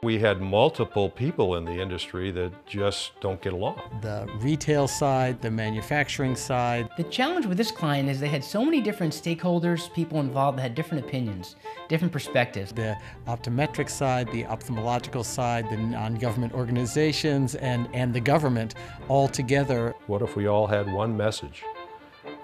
We had multiple people in the industry that just don't get along. The retail side, the manufacturing side. The challenge with this client is they had so many different stakeholders, people involved that had different opinions, different perspectives. The optometric side, the ophthalmological side, the non-government organizations, and the government all together. What if we all had one message?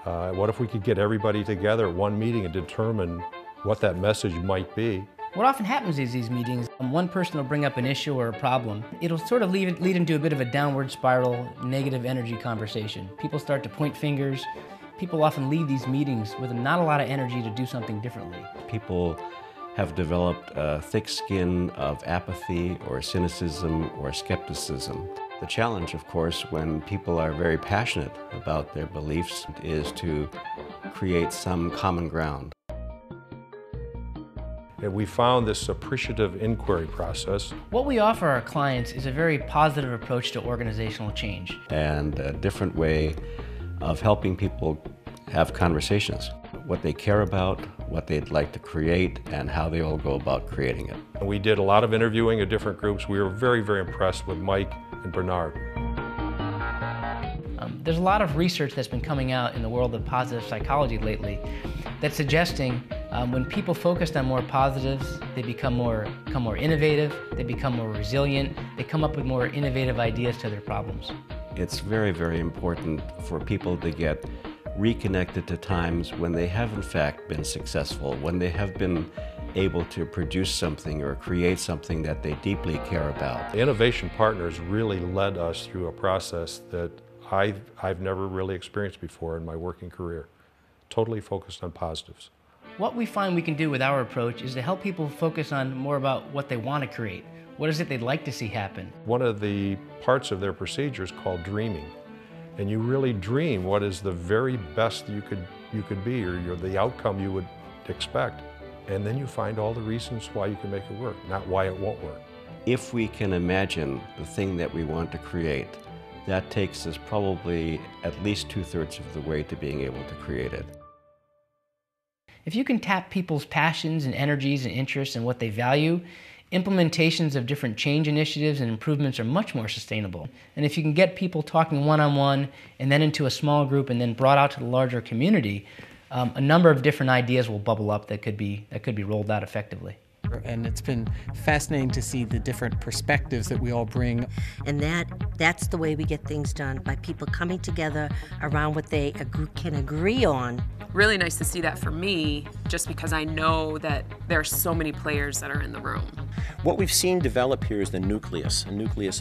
What if we could get everybody together at one meeting and determine what that message might be? What often happens is these meetings, one person will bring up an issue or a problem. It'll sort of lead into a bit of a downward spiral, negative energy conversation. People start to point fingers. People often leave these meetings with not a lot of energy to do something differently. People have developed a thick skin of apathy or cynicism or skepticism. The challenge, of course, when people are very passionate about their beliefs is to create some common ground. And we found this appreciative inquiry process. What we offer our clients is a very positive approach to organizational change. And a different way of helping people have conversations. What they care about, what they'd like to create, and how they will go about creating it. We did a lot of interviewing of different groups. We were very, very impressed with Mike and Bernard. There's a lot of research that's been coming out in the world of positive psychology lately that's suggesting when people focused on more positives, they become more innovative, they become more resilient, they come up with more innovative ideas to their problems. It's very, very important for people to get reconnected to times when they have in fact been successful, when they have been able to produce something or create something that they deeply care about. Innovation Partners really led us through a process that I've never really experienced before in my working career. Totally focused on positives. What we find we can do with our approach is to help people focus on more about what they want to create. What is it they'd like to see happen? One of the parts of their procedure is called dreaming. And you really dream what is the very best you could be, or the outcome you would expect. And then you find all the reasons why you can make it work, not why it won't work. If we can imagine the thing that we want to create, that takes us probably at least 2/3 of the way to being able to create it. If you can tap people's passions and energies and interests and what they value, implementations of different change initiatives and improvements are much more sustainable. And if you can get people talking one-on-one and then into a small group and then brought out to the larger community, a number of different ideas will bubble up that could be rolled out effectively. And it's been fascinating to see the different perspectives that we all bring. And that's the way we get things done, by people coming together around what they can agree on. Really nice to see that for me, just because I know that there are so many players that are in the room. What we've seen develop here is a nucleus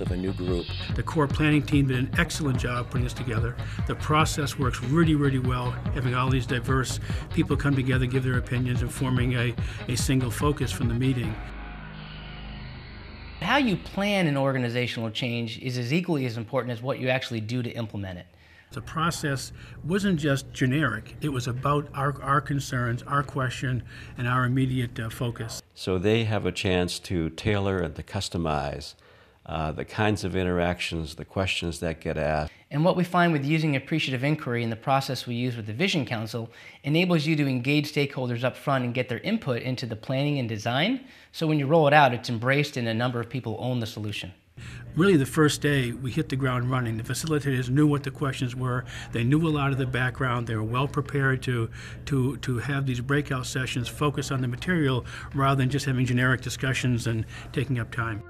of a new group. The core planning team did an excellent job putting this together. The process works really, really well, having all these diverse people come together, give their opinions, and forming a single focus from the meeting. How you plan an organizational change is as equally as important as what you actually do to implement it. The process wasn't just generic. It was about our concerns, our question, and our immediate focus. So they have a chance to tailor and to customize the kinds of interactions, the questions that get asked. And what we find with using appreciative inquiry in the process we use with the Vision Council enables you to engage stakeholders up front and get their input into the planning and design. So when you roll it out, it's embraced and a number of people own the solution. Really, the first day, we hit the ground running. The facilitators knew what the questions were. They knew a lot of the background. They were well prepared to have these breakout sessions focus on the material rather than just having generic discussions and taking up time.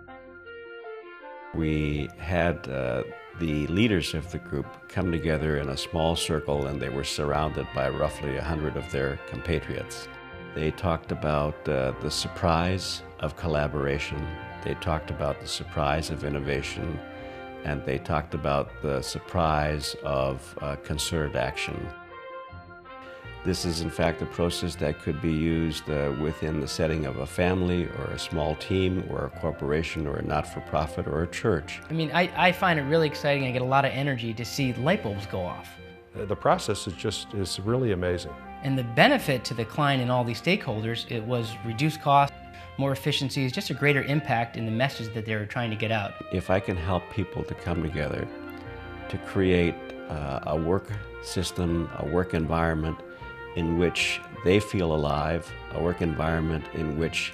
We had the leaders of the group come together in a small circle, and they were surrounded by roughly 100 of their compatriots. They talked about the surprise of collaboration. They talked about the surprise of innovation, and they talked about the surprise of concerted action. This is in fact a process that could be used within the setting of a family or a small team or a corporation or a not-for-profit or a church. I mean, I find it really exciting. I get a lot of energy to see light bulbs go off. The process is really amazing. And the benefit to the client and all these stakeholders, it was reduced cost, more efficiencies, just a greater impact in the message that they were trying to get out. If I can help people to come together to create a work system, a work environment in which they feel alive, a work environment in which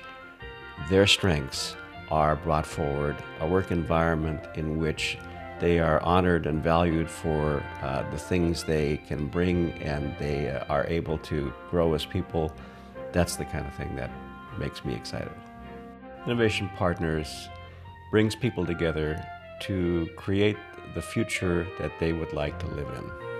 their strengths are brought forward, a work environment in which they are honored and valued for the things they can bring and they are able to grow as people, that's the kind of thing that makes me excited. Innovation Partners brings people together to create the future that they would like to live in.